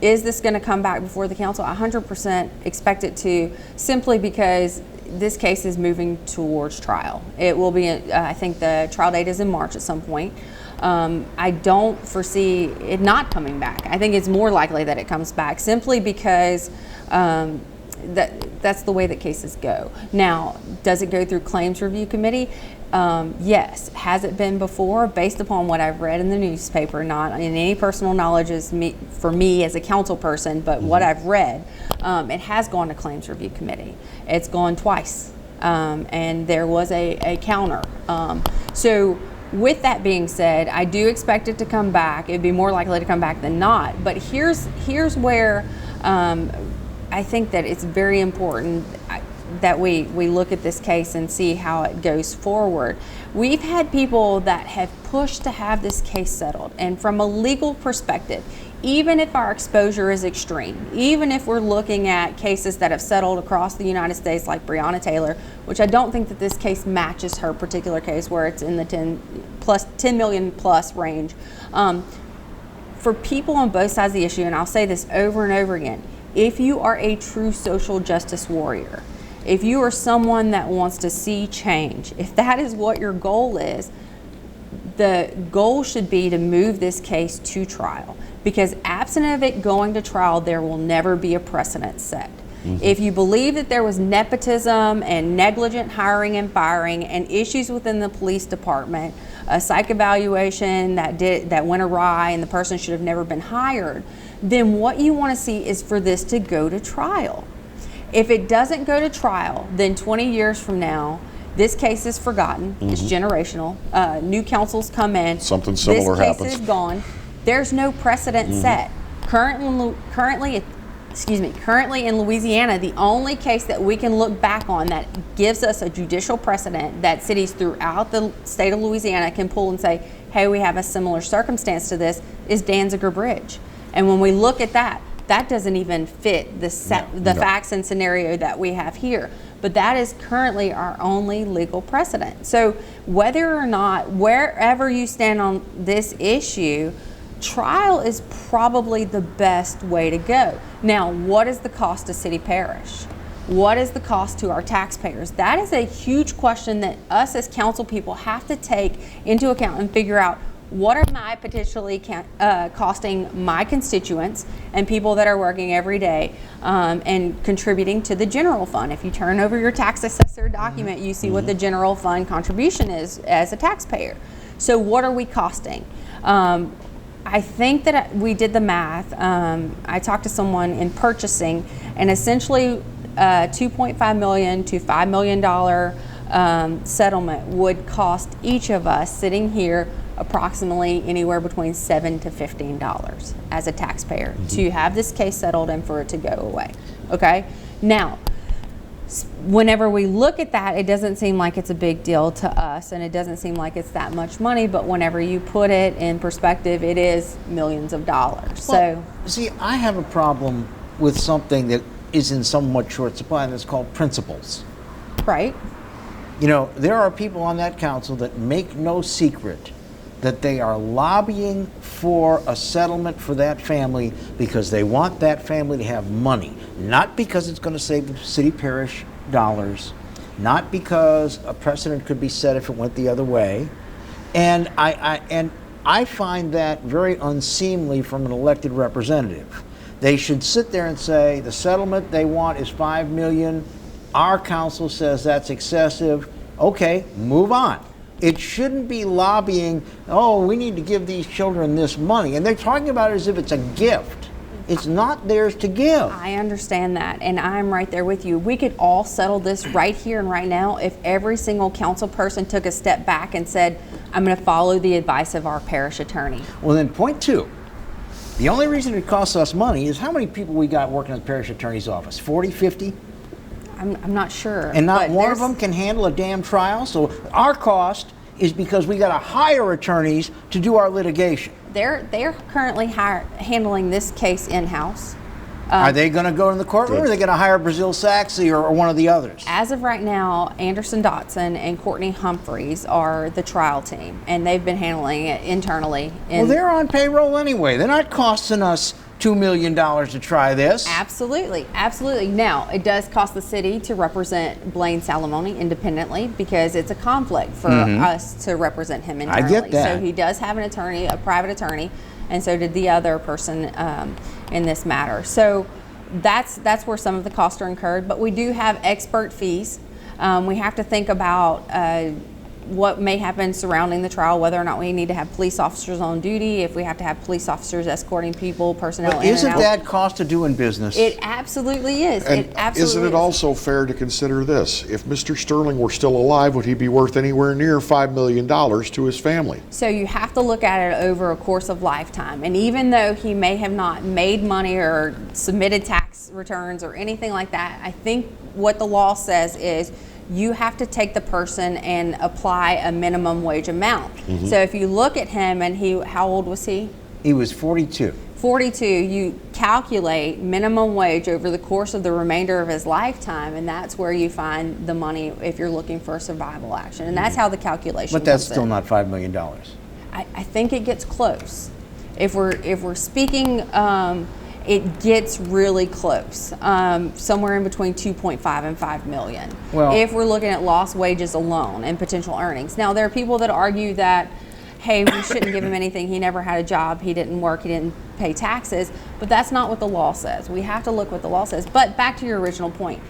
is this going to come back before the council? I 100% expect it to, simply because this case is moving towards trial. It will be, I think the trial date is in March at some point. I don't foresee it not coming back. I think it's more likely that it comes back, simply because that's the way that cases go. Now, does it go through claims review committee? Yes. Has it been before? Based upon what I've read in the newspaper, not in any personal knowledge for me as a council person, but what I've read, it has gone to claims review committee. It's gone twice, and there was a counter. So with that being said, I do expect it to come back. It'd be more likely to come back than not. But here's where I think that it's very important that we look at this case and see how it goes forward. We've had people that have pushed to have this case settled, and from a legal perspective, even if our exposure is extreme, even if we're looking at cases that have settled across the United States like Breonna Taylor, which I don't think that this case matches her particular case where it's in the 10 million plus range. For people on both sides of the issue, and I'll say this over and over again, if you are a true social justice warrior, if you are someone that wants to see change, if that is what your goal is, the goal should be to move this case to trial, because absent of it going to trial, there will never be a precedent set. If you believe that there was nepotism and negligent hiring and firing and issues within the police department, a psych evaluation that went awry and the person should have never been hired, then what you want to see is for this to go to trial. If it doesn't go to trial, then 20 years from now, this case is forgotten. It's generational. New councils come in. Something similar happens. This case is gone. There's no precedent set. Currently in Louisiana, the only case that we can look back on that gives us a judicial precedent that cities throughout the state of Louisiana can pull and say, hey, we have a similar circumstance to this, is Danziger Bridge. And when we look at that, that doesn't even fit the facts and scenario that we have here. But that is currently our only legal precedent. So whether or not, wherever you stand on this issue, trial is probably the best way to go. Now, what is the cost to city parish? What is the cost to our taxpayers? That is a huge question that us as council people have to take into account and figure out, what am I potentially costing my constituents and people that are working every day and contributing to the general fund? If you turn over your tax assessor document, you see what the general fund contribution is as a taxpayer. So what are we costing? I think that we did the math. I talked to someone in purchasing, and essentially $2.5 million to $5 million settlement would cost each of us sitting here approximately anywhere between $7 to $15 as a taxpayer to have this case settled and for it to go away. Okay? Now, whenever we look at that, it doesn't seem like it's a big deal to us, and it doesn't seem like it's that much money, but whenever you put it in perspective, it is millions of dollars. Well, see, I have a problem with something that is in somewhat short supply, and it's called principles. Right. You know, there are people on that council that make no secret that they are lobbying for a settlement for that family because they want that family to have money, not because it's going to save the city parish dollars, not because a precedent could be set if it went the other way. And I find that very unseemly from an elected representative. They should sit there and say the settlement they want is $5 million. Our council says that's excessive. Okay, move on. It shouldn't be lobbying, oh, we need to give these children this money. And they're talking about it as if it's a gift. It's not theirs to give. I understand that, and I'm right there with you. We could all settle this right here and right now if every single council person took a step back and said, I'm going to follow the advice of our parish attorney. Well, then point two. The only reason it costs us money is how many people we got working at the parish attorney's office? 40, 50? I'm not sure. And not one of them can handle a damn trial. So our cost is because we got to hire attorneys to do our litigation. They're currently handling this case in-house. Are they going to go in the courtroom, or are they going to hire Brazil Saxey or one of the others? As of right now, Anderson Dotson and Courtney Humphreys are the trial team, and they've been handling it internally. Well, they're on payroll anyway. They're not costing us $2 million to try this. Absolutely, absolutely. Now, it does cost the city to represent Blaine Salamone independently because it's a conflict for us to represent him internally. I get that. So he does have an attorney, a private attorney, and so did the other person in this matter. So that's where some of the costs are incurred. But we do have expert fees. We have to think about what may happen surrounding the trial, whether or not we need to have police officers on duty, if we have to have police officers escorting people, personnel But in and isn't out. that cost of doing business? It absolutely is. And It absolutely isn't it is. also fair to consider this? If Mr. Sterling were still alive, would he be worth anywhere near $5 million to his family? So you have to look at it over a course of lifetime. And even though he may have not made money or submitted tax returns or anything like that, I think what the law says is you have to take the person and apply a minimum wage amount. Mhm. So if you look at him and how old was he? He was 42. 42, you calculate minimum wage over the course of the remainder of his lifetime, and that's where you find the money if you're looking for survival action. And that's how the calculation But that's comes still in. not $5 million. I think it gets close. If we're speaking, it gets really close, somewhere in between 2.5 and 5 million. Well- if we're looking at lost wages alone and potential earnings. Now there are people that argue that, hey, we shouldn't give him anything. He never had a job. He didn't work. He didn't pay taxes. But that's not what the law says. We have to look what the law says. But back to your original point,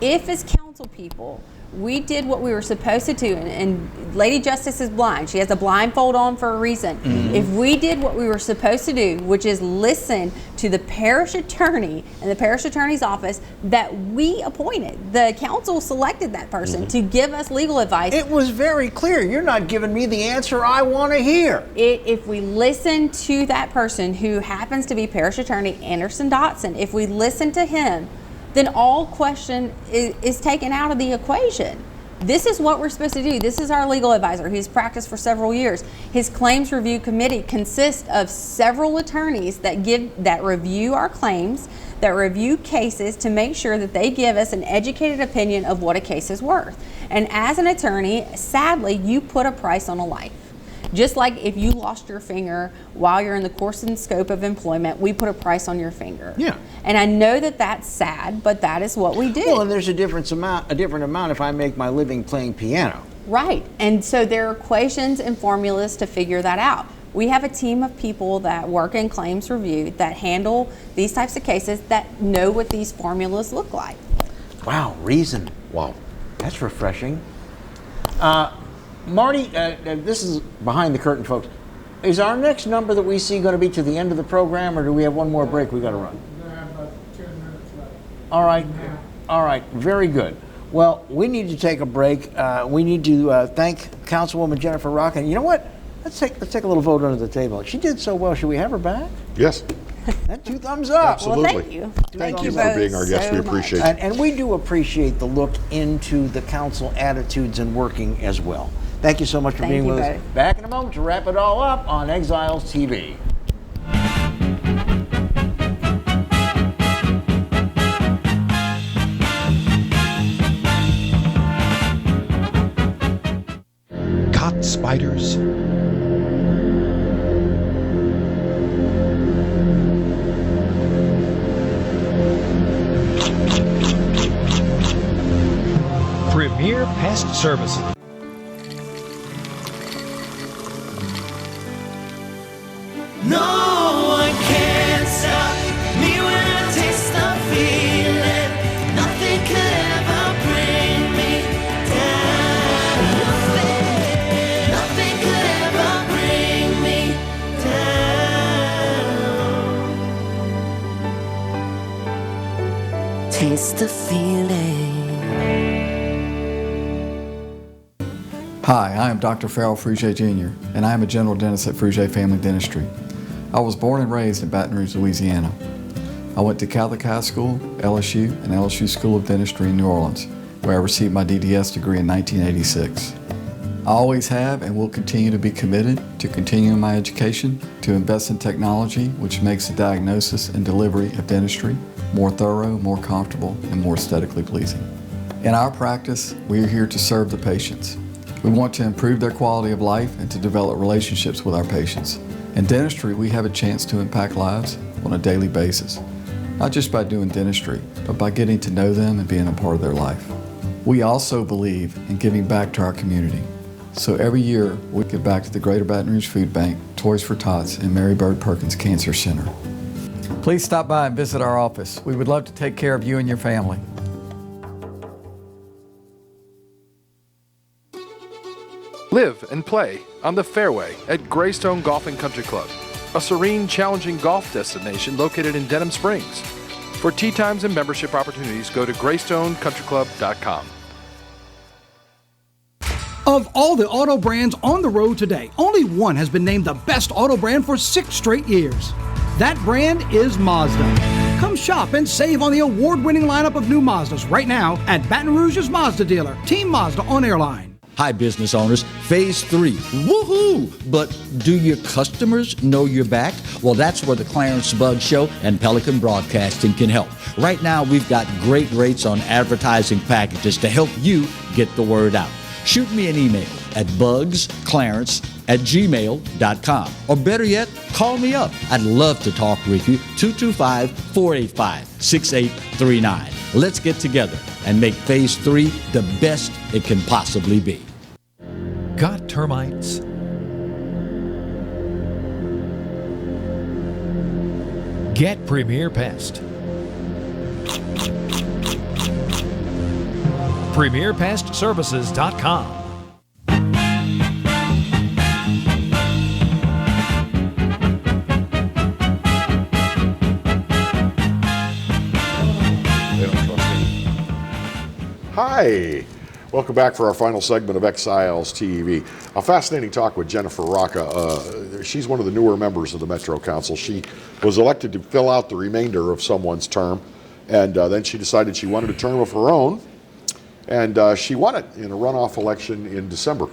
if as council people we did what we were supposed to do, and Lady Justice is blind. She has a blindfold on for a reason. Mm-hmm. If we did what we were supposed to do, which is listen to the parish attorney and the parish attorney's office that we appointed, the council selected that person to give us legal advice. It was very clear. You're not giving me the answer I want to hear. If we listen to that person who happens to be parish attorney Anderson Dotson, if we listen to him, then all question is taken out of the equation. This is what we're supposed to do. This is our legal advisor. He's practiced for several years. His claims review committee consists of several attorneys that review our claims, that review cases to make sure that they give us an educated opinion of what a case is worth. And as an attorney, sadly, you put a price on a life. Just like if you lost your finger while you're in the course and scope of employment, we put a price on your finger. Yeah. And I know that that's sad, but that is what we do. Well, and there's a different amount if I make my living playing piano. Right. And so there are equations and formulas to figure that out. We have a team of people that work in claims review that handle these types of cases that know what these formulas look like. Wow, reason. Wow. That's refreshing. Marty, this is behind the curtain, folks. Is our next number that we see going to be to the end of the program, or do we have one more break we got to run? All right. All right. Very good. Well, we need to take a break. We need to thank Councilwoman Jennifer Rock. And you know what? Let's take a little vote under the table. She did so well. Should we have her back? Yes. That's 2 thumbs up. Absolutely. Well, thank you. Thank you for being our guest. We appreciate it. And we do appreciate the look into the council attitudes and working as well. Thank you so much for being with us. Back in a moment to wrap it all up on Exiles TV. Caught spiders? Premier Pest Services. No one can stop me when I taste the feeling. Nothing could ever bring me down. Nothing could ever bring me down. Taste the feeling. Hi, I am Dr. Farrell Frugier Jr., and I am a general dentist at Frugier Family Dentistry. I was born and raised in Baton Rouge, Louisiana. I went to Catholic High School, LSU, and LSU School of Dentistry in New Orleans, where I received my DDS degree in 1986. I always have and will continue to be committed to continuing my education, to invest in technology which makes the diagnosis and delivery of dentistry more thorough, more comfortable, and more aesthetically pleasing. In our practice, we are here to serve the patients. We want to improve their quality of life and to develop relationships with our patients. In dentistry, we have a chance to impact lives on a daily basis, not just by doing dentistry, but by getting to know them and being a part of their life. We also believe in giving back to our community. So every year, we give back to the Greater Baton Rouge Food Bank, Toys for Tots, and Mary Bird Perkins Cancer Center. Please stop by and visit our office. We would love to take care of you and your family. Live and play on the fairway at Greystone Golf and Country Club, a serene, challenging golf destination located in Denham Springs. For tee times and membership opportunities, go to greystonecountryclub.com. Of all the auto brands on the road today, only one has been named the best auto brand for 6 straight years. That brand is Mazda. Come shop and save on the award-winning lineup of new Mazdas right now at Baton Rouge's Mazda dealer, Team Mazda on Airline. Hi, business owners. Phase 3. Woohoo! But do your customers know you're back? Well, that's where the Clarence Bugg Show and Pelican Broadcasting can help. Right now, we've got great rates on advertising packages to help you get the word out. Shoot me an email at bugsclarence@gmail.com. Or better yet, call me up. I'd love to talk with you. 225-485-6839. Let's get together and make Phase 3 the best it can possibly be. Got termites? Get Premier Pest. PremierPestServices.com. Hi. Welcome back for our final segment of Exiles TV. A fascinating talk with Jennifer Rocca. She's one of the newer members of the Metro Council. She was elected to fill out the remainder of someone's term, and then she decided she wanted a term of her own, and she won it in a runoff election in December.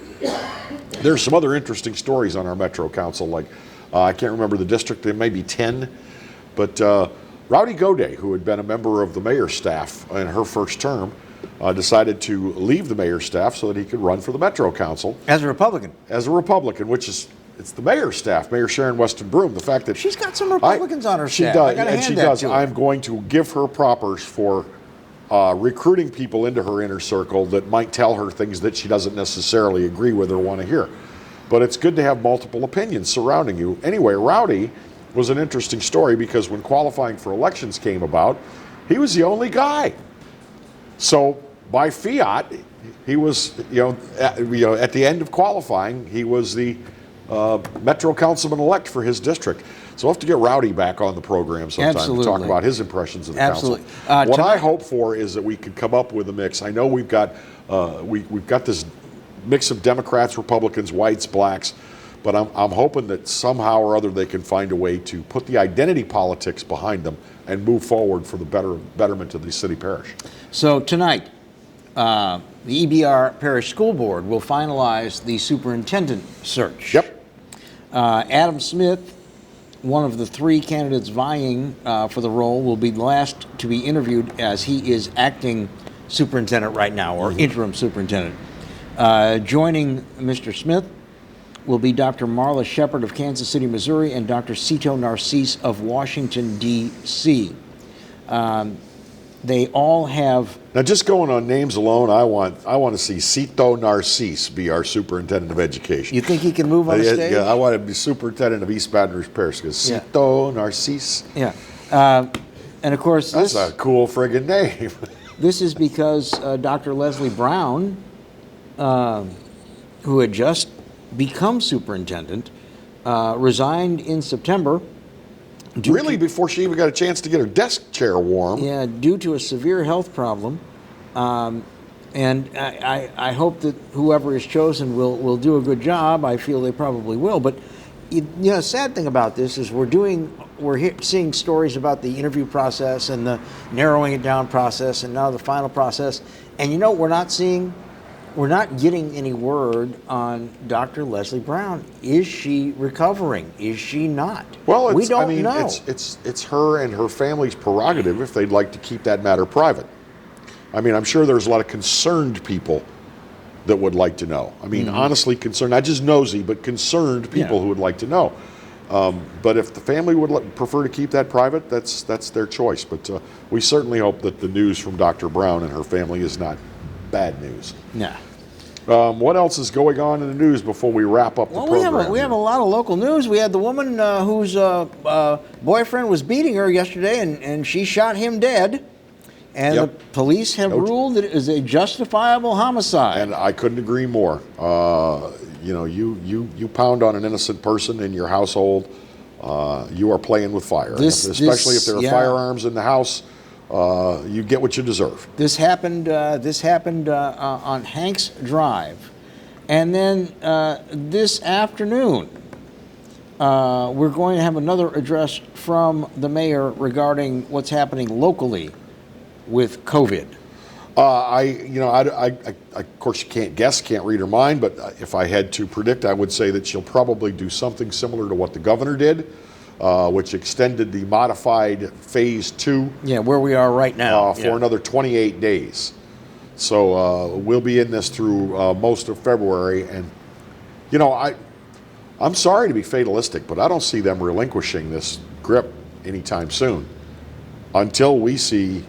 There's some other interesting stories on our Metro Council, like I can't remember the district, there may be 10, but Rowdy Goday, who had been a member of the mayor's staff in her first term, decided to leave the mayor's staff so that he could run for the Metro Council. As a Republican? As a Republican, which is, it's the mayor's staff, Mayor Sharon Weston Broom. The fact that she's got some Republicans on her staff. She does, I gotta and hand she that does. to her. I'm going to give her propers for recruiting people into her inner circle that might tell her things that she doesn't necessarily agree with or want to hear. But it's good to have multiple opinions surrounding you. Anyway, Rowdy was an interesting story because when qualifying for elections came about, he was the only guy. So by fiat, he was, at the end of qualifying, he was the Metro Councilman-elect for his district. So we'll have to get Rowdy back on the program sometime to talk about his impressions of the council. What I hope for is that we could come up with a mix. I know we've got this mix of Democrats, Republicans, whites, blacks, but I'm hoping that somehow or other they can find a way to put the identity politics behind them and move forward for the betterment of the city parish. So tonight, the EBR Parish School Board will finalize the superintendent search. Yep. Adam Smith, one of the 3 candidates vying for the role, will be the last to be interviewed as he is acting superintendent right now, or interim superintendent. Joining Mr. Smith will be Dr. Marla Shepard of Kansas City, Missouri, and Dr. Cito Narcisse of Washington, D.C. They all have... Now, just going on names alone, I want to see Cito Narcisse be our superintendent of education. You think he can move on the stage? Yeah, I want to be superintendent of East Baton Rouge Parish because Cito Narcisse. Yeah. And of course, that's a cool friggin' name. This is because Dr. Leslie Brown, who had just become superintendent, resigned in September. Really, before she even got a chance to get her desk chair warm. Yeah, due to a severe health problem. And I hope that whoever is chosen will do a good job. I feel they probably will. But the sad thing about this is we're seeing stories about the interview process and the narrowing it down process and now the final process. And we're not getting any word on Dr. Leslie Brown. Is she recovering? Is she not? Well, we don't know. It's her and her family's prerogative if they'd like to keep that matter private. I mean, I'm sure there's a lot of concerned people that would like to know. I mean, honestly concerned, not just nosy, but concerned people who would like to know. But if the family would prefer to keep that private, that's their choice. But we certainly hope that the news from Dr. Brown and her family is not bad news. Yeah. What else is going on in the news before we wrap up the program? We have a lot of local news. We had the woman whose boyfriend was beating her yesterday, and she shot him dead. And the police have ruled that it is a justifiable homicide. And I couldn't agree more. You pound on an innocent person in your household, you are playing with fire. Especially if there are firearms in the house, you get what you deserve. This happened on Hanks Drive. And then this afternoon, we're going to have another address from the mayor regarding what's happening locally with COVID. Of course, you can't guess, can't read her mind, but if I had to predict, I would say that she'll probably do something similar to what the governor did, which extended the modified phase 2. Yeah, where we are right now. For another 28 days. So we'll be in this through most of February. And, I'm sorry to be fatalistic, but I don't see them relinquishing this grip anytime soon until we see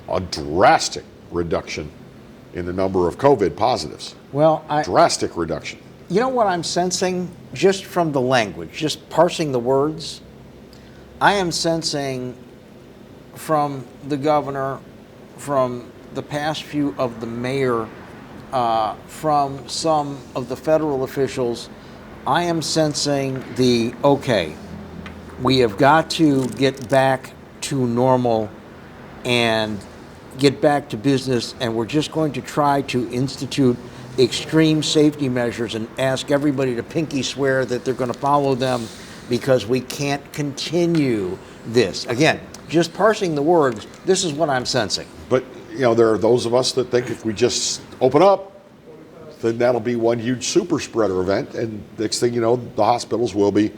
a drastic reduction in the number of COVID positives. Drastic reduction. You know what I'm sensing just from the language, just parsing the words? I am sensing from the governor, from the past few of the mayor, from some of the federal officials, I am sensing we have got to get back to normal and get back to business, and we're just going to try to institute extreme safety measures and ask everybody to pinky swear that they're going to follow them because we can't continue this. Again, just parsing the words, this is what I'm sensing. But, there are those of us that think if we just open up, then that'll be one huge super spreader event, and next thing you know, the hospitals will be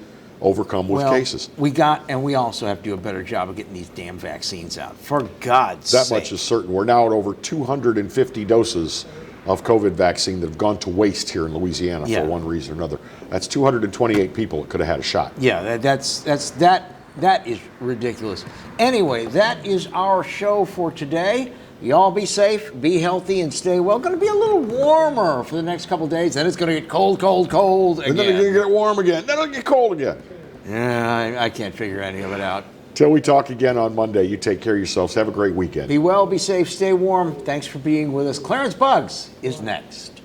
overcome with cases. And we also have to do a better job of getting these damn vaccines out. For God's sake. That much is certain. We're now at over 250 doses of COVID vaccine that have gone to waste here in Louisiana for one reason or another. That's 228 people that could have had a shot. Yeah, that is ridiculous. Anyway, that is our show for today. Y'all be safe, be healthy, and stay well. Going to be a little warmer for the next couple days. Then it's going to get cold again. And then it's going to get warm again. Then it'll get cold again. Yeah, I can't figure any of it out. Till we talk again on Monday, you take care of yourselves. Have a great weekend. Be well, be safe, stay warm. Thanks for being with us. Clarence Buggs is next.